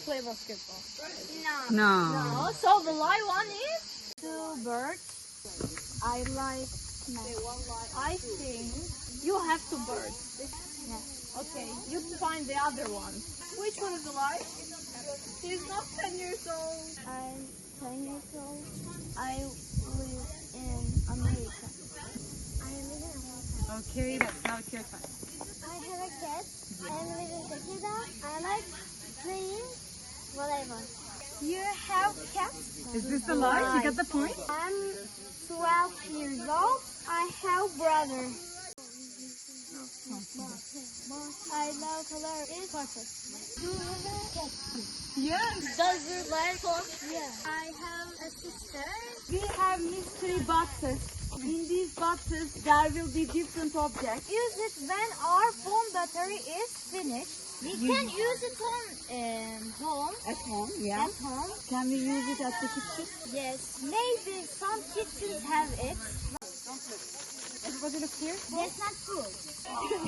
Play basketball. No. So the lie one is two birds. I like snakes. I think you have two birds. Yeah. Okay, you find the other one. Which one is the lie? He's not 10 years old. I'm 10 years old. I live in America. I live in America. Okay, that's now it's your time. I have a cat. I live in Tekirdağ. I like playing volleyball. You have cats? Is this the lie? You get the point? I'm 12 years old. I have brother. I love color is purple. Do you have a cat? Yes. Does your leg talk? Yeah. I have a sister. We have mystery boxes. In these boxes, there will be different objects. Use it when our phone battery is finished. We can use it on home. At home, yeah. At home. Can we use it at the kitchen? Yes. Maybe some kitchens have it. Everybody look here. That's not true.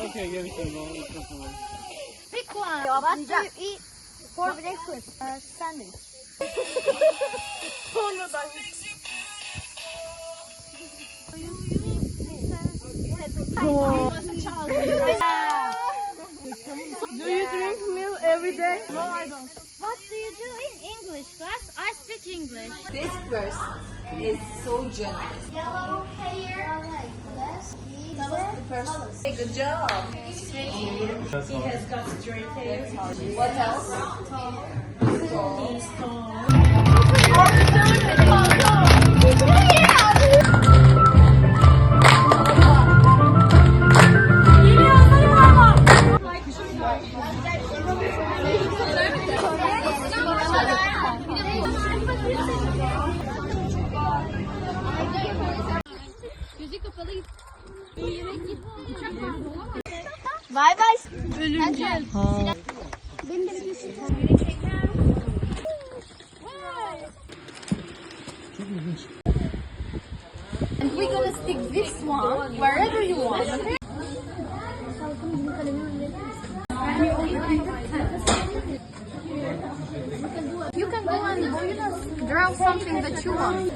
Okay, give me some more. Pick one. What do you eat for breakfast? Sandwich. Do you drink milk every day? No, I don't. What do you do in English class? I speak English. This person is so generous. Yellow hair. Yes. Tell us the person. Good job. He has got straight hair. What else? He's tall. Bye bye. Ölümcül. Benim de bir şey. And we're gonna stick this one wherever you want. You can go and draw something that you want.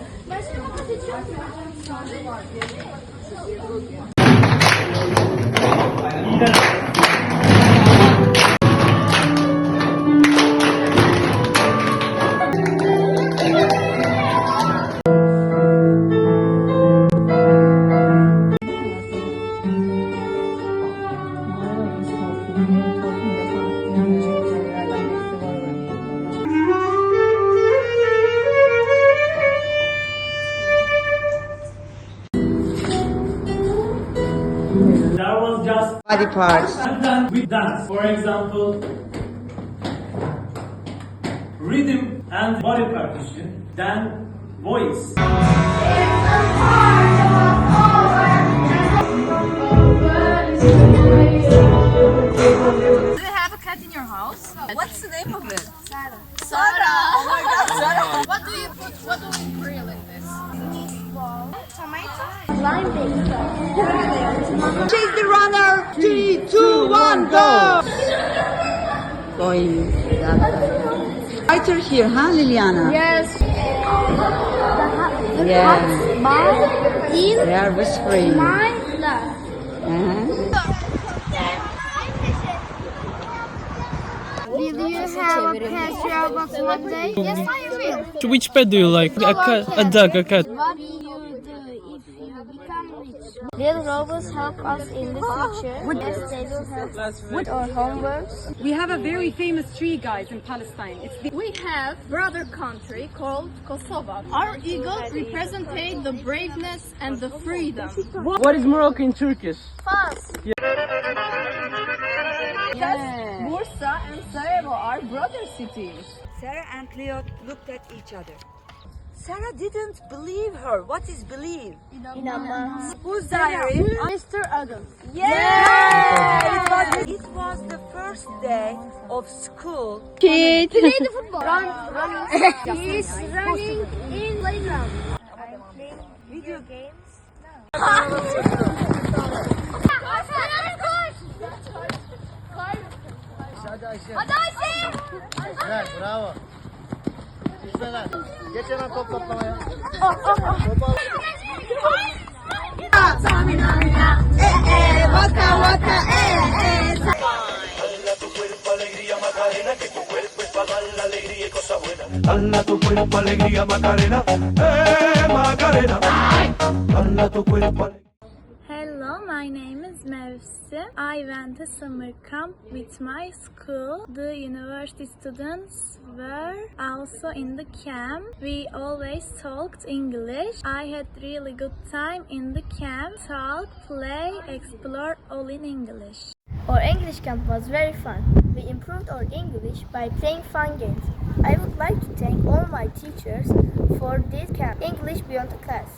That was just Body parts. done with dance. For example, rhythm and body percussion, then voice. Do you have a cat in your house? What's the name of it? Sarah. Sarah! Oh my god, Sarah! What do you grill in this? Tomato. Chase the runner. 3, 2, 1, go. Going. Writer here, huh, Liliana? Yes. Yes. Mine in They are whispering. my class. Will you have a pet box one day? Yes, I will. Which pet do you like? A cat, a dog, a cat. What will you do if you become rich? Will robots help us in the future? Yes, they will help us with our homeworks. We have a very famous tree, guys, in Palestine. It's the We have brother country called Kosovo. Our eagle represents the braveness and the freedom. What is Morocco in Turkish? Fast. Bursa and Sarajevo are brother cities. Sarah and Cleo looked at each other. Sarah didn't believe her. What is believe? İnanmaz. Whose diary? Mr. Adam. Yeah! It was the first day of school. Play the football. Run. He's running in playground. I'm playing video games. Güzel, bravo. Güzel. Geç hemen top toplamaya. Dala tu cuerpo alegría Macarena, Macarena. Dala tu cuerpo alegría. Hello, my name is Mevsim. I went to summer camp with my school. The university students were also in the camp. We always talked English. I had really good time in the camp. Talk, play, explore, all in English. Our English camp was very fun. We improved our English by playing fun games. I would like to thank all my teachers for this camp, English Beyond the Class.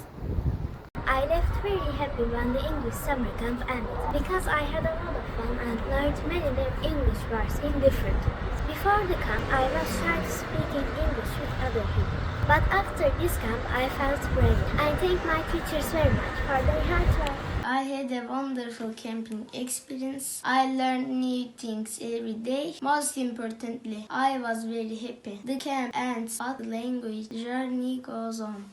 I left very happy when the English summer camp ended because I had a lot of fun and learned many new English words in different ways. Before the camp, I was shy to speak in English with other people. But after this camp, I felt brave. I thank my teachers very much for their hard work. I had a wonderful camping experience. I learned new things every day. Most importantly, I was very happy. The camp ends, but the language journey goes on.